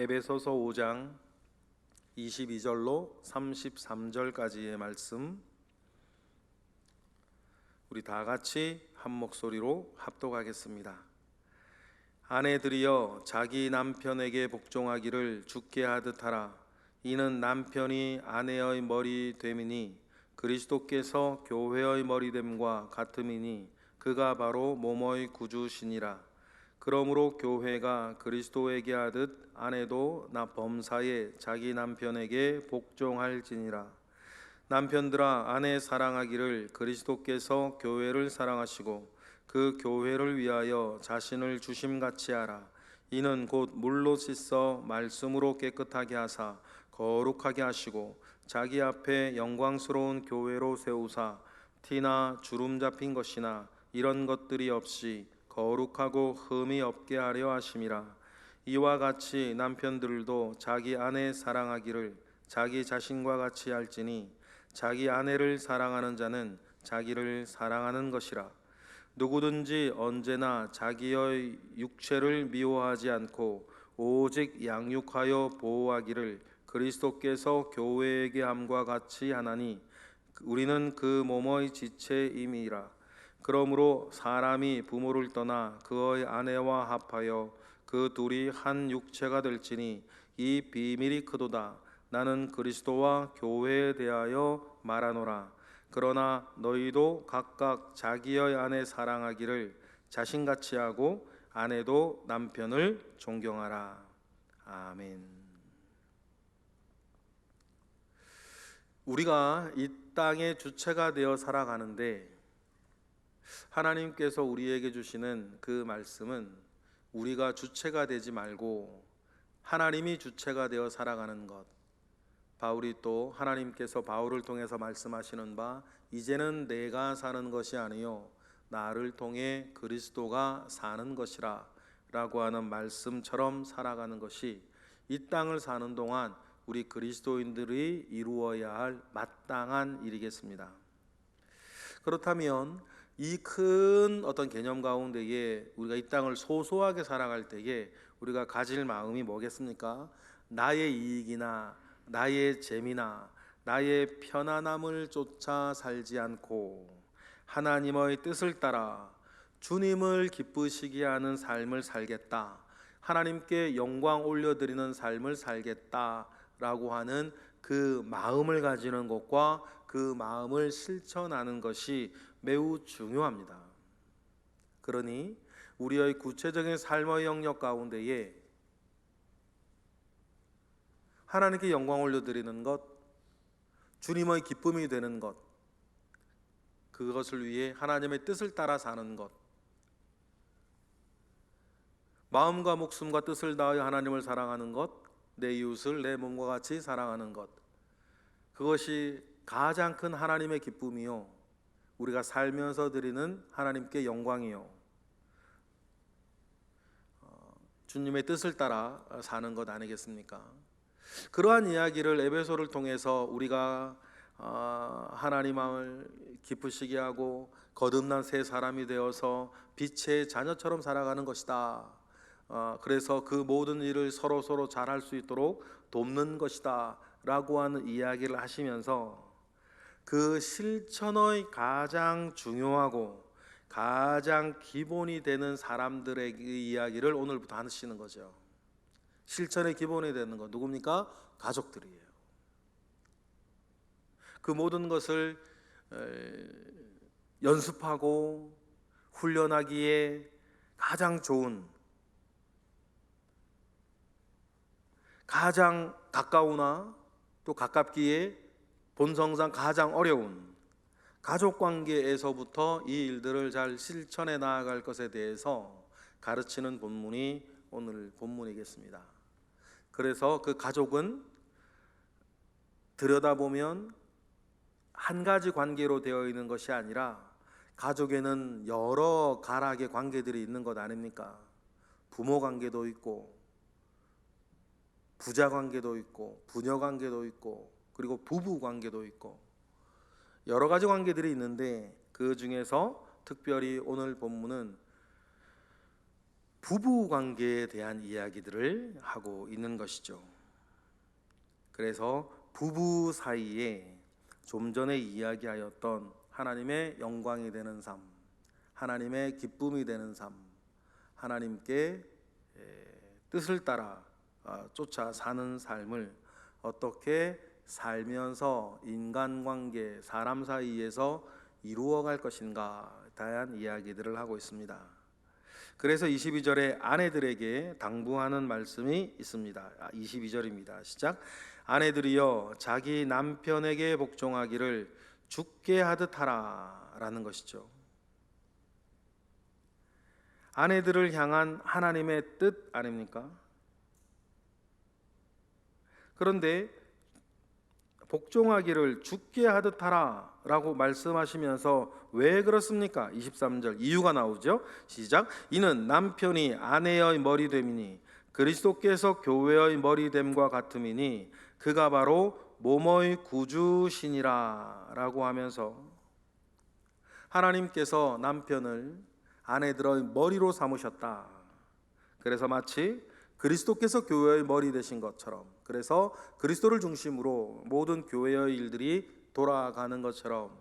에베소서 5장 22절로 33절까지의 말씀, 우리 다 같이 한 목소리로 합독하겠습니다. 아내들이여 자기 남편에게 복종하기를 주께 하듯 하라. 이는 남편이 아내의 머리 됨이니 그리스도께서 교회의 머리됨과 같음이니 그가 바로 몸의 구주시니라. 그러므로 교회가 그리스도에게 하듯 아내도 나 범사에 자기 남편에게 복종할지니라. 남편들아 아내 사랑하기를 그리스도께서 교회를 사랑하시고 그 교회를 위하여 자신을 주심같이 하라. 이는 곧 물로 씻어 말씀으로 깨끗하게 하사 거룩하게 하시고 자기 앞에 영광스러운 교회로 세우사 티나 주름 잡힌 것이나 이런 것들이 없이 거룩하고 흠이 없게 하려 하심이라. 이와 같이 남편들도 자기 아내 사랑하기를 자기 자신과 같이 할지니 자기 아내를 사랑하는 자는 자기를 사랑하는 것이라. 누구든지 언제나 자기의 육체를 미워하지 않고 오직 양육하여 보호하기를 그리스도께서 교회에게 함과 같이 하나니 우리는 그 몸의 지체임이라. 그러므로 사람이 부모를 떠나 그의 아내와 합하여 그 둘이 한 육체가 될지니 이 비밀이 크도다. 나는 그리스도와 교회에 대하여 말하노라. 그러나 너희도 각각 자기의 아내 사랑하기를 자신같이 하고 아내도 남편을 존경하라. 아멘. 우리가 이 땅의 주체가 되어 살아가는데 하나님께서 우리에게 주시는 그 말씀은 우리가 주체가 되지 말고 하나님이 주체가 되어 살아가는 것. 바울이 또 하나님께서 바울을 통해서 말씀하시는 바 이제는 내가 사는 것이 아니요 나를 통해 그리스도가 사는 것이라 라고 하는 말씀처럼 살아가는 것이 이 땅을 사는 동안 우리 그리스도인들이 이루어야 할 마땅한 일이겠습니다. 그렇다면 이 큰 어떤 개념 가운데에 우리가 이 땅을 소소하게 살아갈 때에 우리가 가질 마음이 뭐겠습니까? 나의 이익이나 나의 재미나 나의 편안함을 쫓아 살지 않고 하나님의 뜻을 따라 주님을 기쁘시게 하는 삶을 살겠다, 하나님께 영광 올려드리는 삶을 살겠다라고 하는 그 마음을 가지는 것과 그 마음을 실천하는 것이 매우 중요합니다. 그러니 우리의 구체적인 삶의 영역 가운데에 하나님께 영광 올려드리는 것, 주님의 기쁨이 되는 것, 그것을 위해 하나님의 뜻을 따라 사는 것, 마음과 목숨과 뜻을 다하여 하나님을 사랑하는 것, 내 이웃을 내 몸과 같이 사랑하는 것, 그것이 가장 큰 하나님의 기쁨이요 우리가 살면서 드리는 하나님께 영광이요 주님의 뜻을 따라 사는 것 아니겠습니까? 그러한 이야기를 에베소를 통해서 우리가 하나님을 기쁘시게 하고 거듭난 새 사람이 되어서 빛의 자녀처럼 살아가는 것이다. 그래서 그 모든 일을 서로 잘할 수 있도록 돕는 것이다 라고 하는 이야기를 하시면서 그 실천의 가장 중요하고 가장 기본이 되는 사람들의 이야기를 오늘부터 하시는 거죠. 실천의 기본이 되는 것 누굽니까? 가족들이에요. 그 모든 것을 연습하고 훈련하기에 가장 좋은, 가장 가까우나 또 가깝기에 본성상 가장 어려운 가족관계에서부터 이 일들을 잘 실천해 나아갈 것에 대해서 가르치는 본문이 오늘 본문이겠습니다. 그래서 그 가족은 들여다보면 한 가지 관계로 되어 있는 것이 아니라 가족에는 여러 가락의 관계들이 있는 것 아닙니까? 부모 관계도 있고 부자 관계도 있고 부녀 관계도 있고 그리고 부부 관계도 있고 여러 가지 관계들이 있는데 그 중에서 특별히 오늘 본문은 부부 관계에 대한 이야기들을 하고 있는 것이죠. 그래서 부부 사이에 좀 전에 이야기하였던 하나님의 영광이 되는 삶, 하나님의 기쁨이 되는 삶, 하나님께 뜻을 따라 쫓아 사는 삶을 어떻게 살면서 인간관계, 사람 사이에서 이루어갈 것인가에 대한 이야기들을 하고 있습니다. 그래서 22절에 아내들에게 당부하는 말씀이 있습니다. 22절입니다. 시작. 아내들이여 자기 남편에게 복종하기를 죽게 하듯 하라 라는 것이죠. 아내들을 향한 하나님의 뜻 아닙니까? 그런데 복종하기를 죽게 하듯 하라 라고 말씀하시면서 왜 그렇습니까? 23절 이유가 나오죠. 시작. 이는 남편이 아내의 머리됨이니 그리스도께서 교회의 머리됨과 같음이니 그가 바로 몸의 구주시니라 라고 하면서 하나님께서 남편을 아내들의 머리로 삼으셨다. 그래서 마치 그리스도께서 교회의 머리 되신 것처럼, 그래서 그리스도를 중심으로 모든 교회의 일들이 돌아가는 것처럼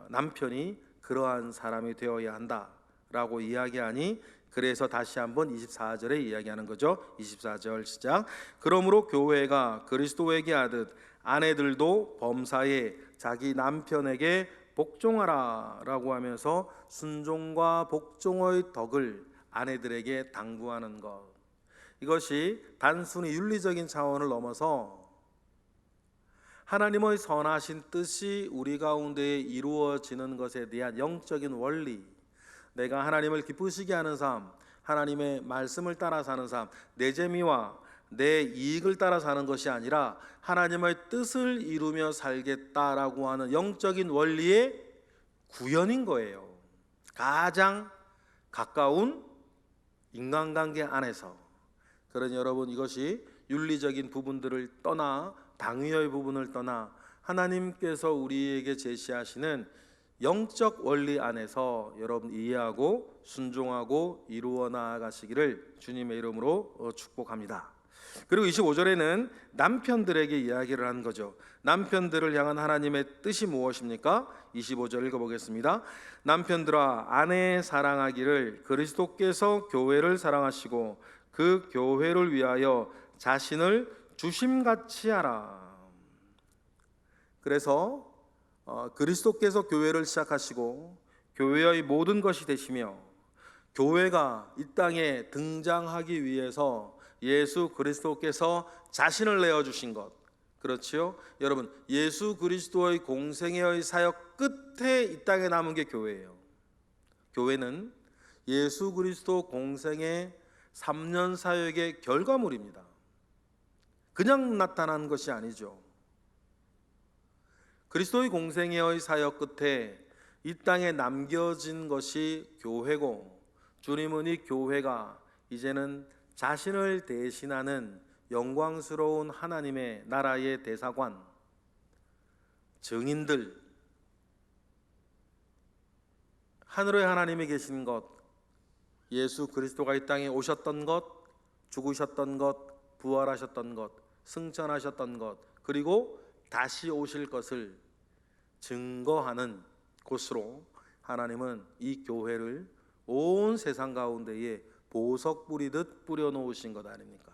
남편이 그러한 사람이 되어야 한다라고 이야기하니, 그래서 다시 한번 24절에 이야기하는 거죠. 24절 시작. 그러므로 교회가 그리스도에게 하듯 아내들도 범사에 자기 남편에게 복종하라 라고 하면서 순종과 복종의 덕을 아내들에게 당부하는 것, 이것이 단순히 윤리적인 차원을 넘어서 하나님의 선하신 뜻이 우리 가운데 이루어지는 것에 대한 영적인 원리, 내가 하나님을 기쁘시게 하는 삶, 하나님의 말씀을 따라 사는 삶, 내 재미와 내 이익을 따라 사는 것이 아니라 하나님의 뜻을 이루며 살겠다라고 하는 영적인 원리의 구현인 거예요. 가장 가까운 인간관계 안에서. 그러니 여러분, 이것이 윤리적인 부분들을 떠나, 당위의 부분을 떠나 하나님께서 우리에게 제시하시는 영적 원리 안에서 여러분 이해하고 순종하고 이루어 나아가시기를 주님의 이름으로 축복합니다. 그리고 25절에는 남편들에게 이야기를 하는 거죠. 남편들을 향한 하나님의 뜻이 무엇입니까? 25절 읽어보겠습니다. 남편들아 아내 사랑하기를 그리스도께서 교회를 사랑하시고 그 교회를 위하여 자신을 주심같이 하라. 그래서 그리스도께서 교회를 시작하시고 교회의 모든 것이 되시며, 교회가 이 땅에 등장하기 위해서 예수 그리스도께서 자신을 내어주신 것, 그렇지요? 여러분, 예수 그리스도의 공생애의 사역 끝에 이 땅에 남은 게 교회예요. 교회는 예수 그리스도 공생애 3년 사역의 결과물입니다. 그냥 나타난 것이 아니죠. 그리스도의 공생애의 사역 끝에 이 땅에 남겨진 것이 교회고, 주님은 이 교회가 이제는 자신을 대신하는 영광스러운 하나님의 나라의 대사관, 증인들, 하늘의 하나님이 계신 것, 예수 그리스도가 이 땅에 오셨던 것, 죽으셨던 것, 부활하셨던 것, 승천하셨던 것, 그리고 다시 오실 것을 증거하는 곳으로 하나님은 이 교회를 온 세상 가운데에 보석 뿌리듯 뿌려놓으신 것 아닙니까?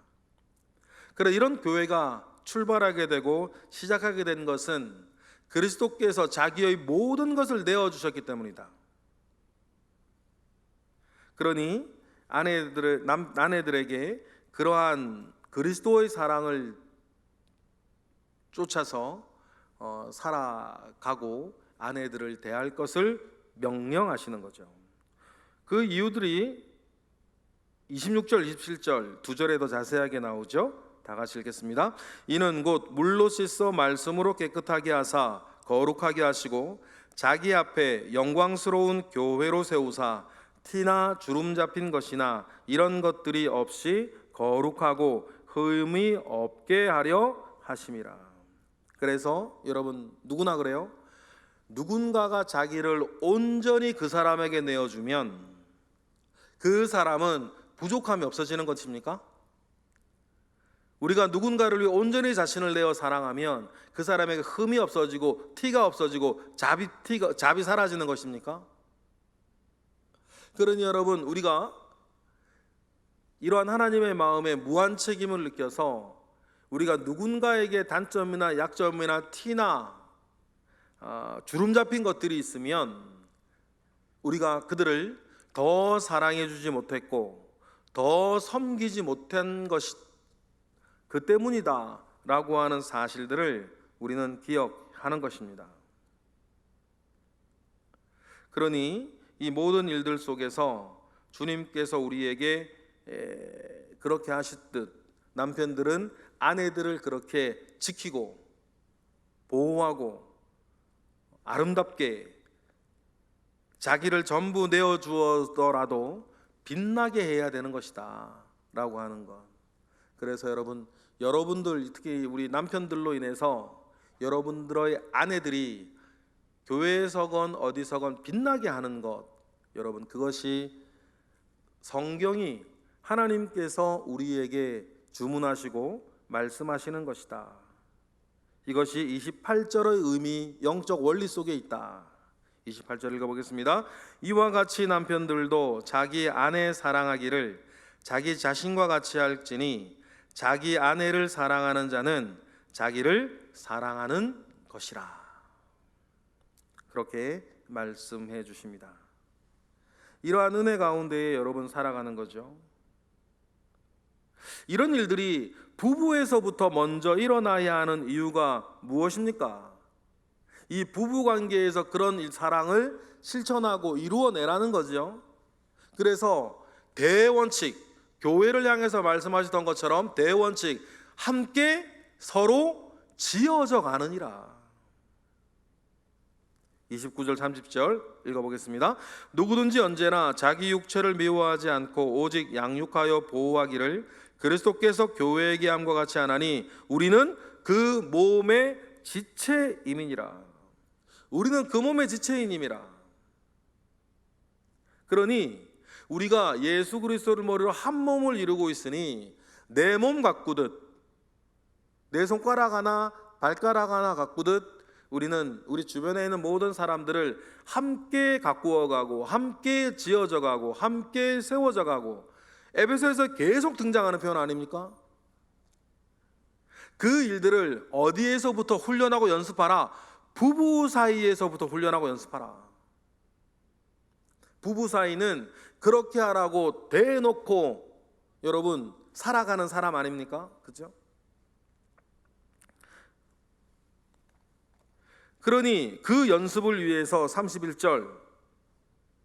그래, 이런 교회가 출발하게 되고 시작하게 된 것은 그리스도께서 자기의 모든 것을 내어주셨기 때문이다. 그러니 아내들에게 그러한 그리스도의 사랑을 쫓아서 살아가고 아내들을 대할 것을 명령하시는 거죠. 그 이유들이 26절, 27절 두 절에 더 자세하게 나오죠. 다 같이 읽겠습니다. 이는 곧 물로 씻어 말씀으로 깨끗하게 하사 거룩하게 하시고 자기 앞에 영광스러운 교회로 세우사 티나 주름 잡힌 것이나 이런 것들이 없이 거룩하고 흠이 없게 하려 하심이라. 그래서 여러분, 누구나 그래요. 누군가가 자기를 온전히 그 사람에게 내어주면 그 사람은 부족함이 없어지는 것입니까? 우리가 누군가를 위해 온전히 자신을 내어 사랑하면 그 사람에게 흠이 없어지고 티가 없어지고 잡이 사라지는 것입니까? 그러니 여러분, 우리가 이러한 하나님의 마음에 무한 책임을 느껴서 우리가 누군가에게 단점이나 약점이나 티나 주름 잡힌 것들이 있으면 우리가 그들을 더 사랑해 주지 못했고 더 섬기지 못한 것이 그 때문이다 라고 하는 사실들을 우리는 기억하는 것입니다. 그러니 이 모든 일들 속에서 주님께서 우리에게 그렇게 하셨듯 남편들은 아내들을 그렇게 지키고 보호하고 아름답게 자기를 전부 내어주더라도 빛나게 해야 되는 것이다 라고 하는 것. 그래서 여러분들 특히 우리 남편들로 인해서 여러분들의 아내들이 교회에서건 어디서건 빛나게 하는 것, 여러분, 그것이 성경이 하나님께서 우리에게 주문하시고 말씀하시는 것이다. 이것이 28절의 의미, 영적 원리 속에 있다. 28절 읽어보겠습니다. 이와 같이 남편들도 자기 아내 사랑하기를 자기 자신과 같이 할지니 자기 아내를 사랑하는 자는 자기를 사랑하는 것이라. 그렇게 말씀해 주십니다. 이러한 은혜 가운데에 여러분 살아가는 거죠. 이런 일들이 부부에서부터 먼저 일어나야 하는 이유가 무엇입니까? 이 부부관계에서 그런 사랑을 실천하고 이루어내라는 거죠. 그래서 대원칙, 교회를 향해서 말씀하시던 것처럼 대원칙, 함께 서로 지어져 가느니라. 29절 30절 읽어보겠습니다. 누구든지 언제나 자기 육체를 미워하지 않고 오직 양육하여 보호하기를 그리스도께서 교회에게 함과 같이 하나니 우리는 그 몸의 지체임이니라. 우리는 그 몸의 지체인임이라. 그러니 우리가 예수 그리스도를 머리로 한 몸을 이루고 있으니 내 몸 가꾸듯, 내 손가락 하나 발가락 하나 가꾸듯 우리는 우리 주변에 있는 모든 사람들을 함께 가꾸어 가고 함께 지어져 가고 함께 세워져 가고, 에베소에서 계속 등장하는 표현 아닙니까? 그 일들을 어디에서부터 훈련하고 연습하라? 부부 사이에서부터 훈련하고 연습하라. 부부 사이는 그렇게 하라고 대놓고 여러분 살아가는 사람 아닙니까? 그죠? 그러니 그 연습을 위해서 31절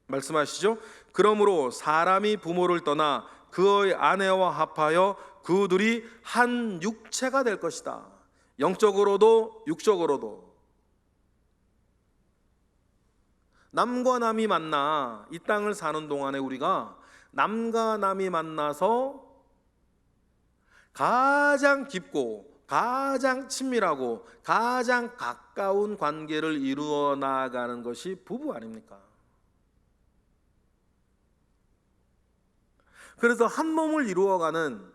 말씀하시죠. 그러므로 사람이 부모를 떠나 그의 아내와 합하여 그 둘이 한 육체가 될 것이다. 영적으로도 육적으로도. 남과 남이 만나 이 땅을 사는 동안에 우리가 남과 남이 만나서 가장 깊고 가장 친밀하고 가장 가까운 관계를 이루어 나가는 것이 부부 아닙니까? 그래서 한 몸을 이루어가는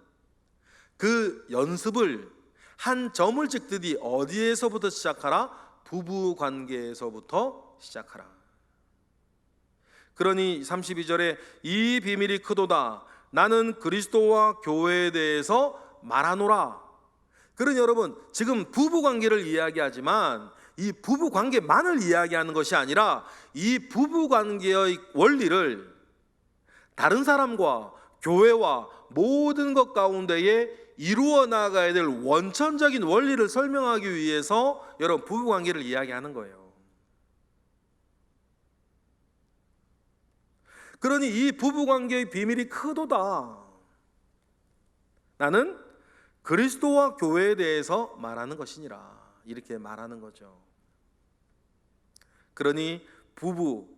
그 연습을 한 점을 찍듯이 어디에서부터 시작하라? 부부 관계에서부터 시작하라. 그러니 32절에 이 비밀이 크도다 나는 그리스도와 교회에 대해서 말하노라. 그러니 여러분, 지금 부부관계를 이야기하지만 이 부부관계만을 이야기하는 것이 아니라 이 부부관계의 원리를 다른 사람과 교회와 모든 것 가운데에 이루어 나가야 될 원천적인 원리를 설명하기 위해서 여러분 부부관계를 이야기하는 거예요. 그러니 이 부부관계의 비밀이 크도다. 나는 그리스도와 교회에 대해서 말하는 것이니라. 이렇게 말하는 거죠. 그러니 부부,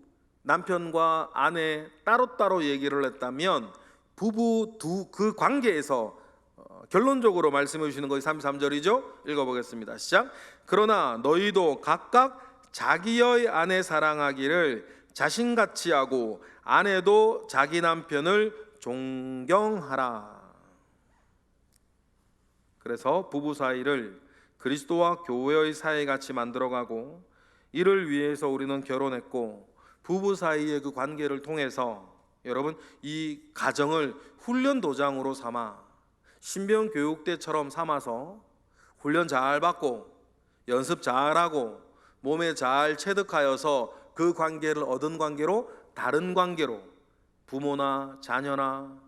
남편과 아내 따로따로 얘기를 했다면 부부 그 관계에서 결론적으로 말씀해 주시는 것이 33절이죠. 읽어보겠습니다. 시작. 그러나 너희도 각각 자기의 아내 사랑하기를 자신같이 하고 아내도 자기 남편을 존경하라. 그래서 부부 사이를 그리스도와 교회의 사이같이 만들어가고, 이를 위해서 우리는 결혼했고, 부부 사이의 그 관계를 통해서 여러분 이 가정을 훈련 도장으로 삼아 신병 교육대처럼 삼아서 훈련 잘 받고 연습 잘하고 몸에 잘 체득하여서 그 관계를 얻은 관계로 다른 관계로 부모나 자녀나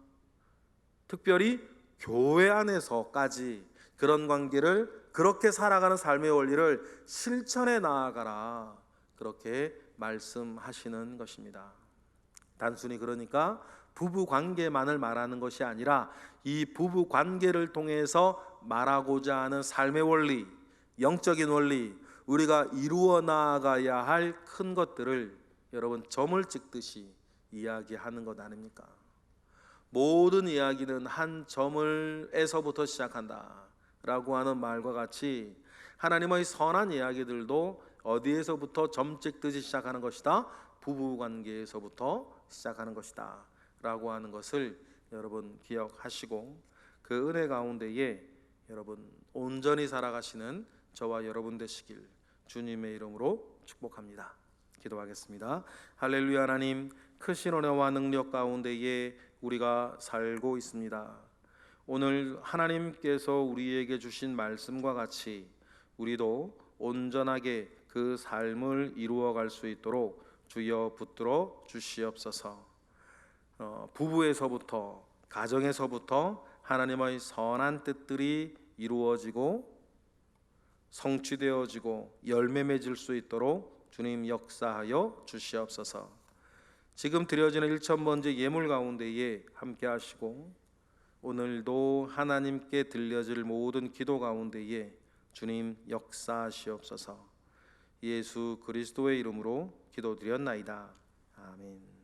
특별히 교회 안에서까지 그런 관계를 그렇게 살아가는 삶의 원리를 실천해 나아가라, 그렇게 말씀하시는 것입니다. 단순히 그러니까 부부 관계만을 말하는 것이 아니라 이 부부 관계를 통해서 말하고자 하는 삶의 원리, 영적인 원리, 우리가 이루어 나아가야 할 큰 것들을 여러분 점을 찍듯이 이야기하는 것 아닙니까? 모든 이야기는 한 점을에서부터 시작한다 라고 하는 말과 같이 하나님의 선한 이야기들도 어디에서부터 점 찍듯이 시작하는 것이다? 부부관계에서부터 시작하는 것이다 라고 하는 것을 여러분 기억하시고, 그 은혜 가운데에 여러분 온전히 살아가시는 저와 여러분 되시길 주님의 이름으로 축복합니다. 기도하겠습니다. 할렐루야. 하나님, 크신 은혜와 능력 가운데에 우리가 살고 있습니다. 오늘 하나님께서 우리에게 주신 말씀과 같이 우리도 온전하게 그 삶을 이루어갈 수 있도록 주여 붙들어 주시옵소서. 부부에서부터, 가정에서부터 하나님의 선한 뜻들이 이루어지고 성취되어지고 열매 맺을 수 있도록 주님 역사하여 주시옵소서. 지금 드려지는 1000번째 예물 가운데에 함께 하시고, 오늘도 하나님께 들려질 모든 기도 가운데에 주님 역사하시옵소서. 예수 그리스도의 이름으로 기도드렸나이다. 아멘.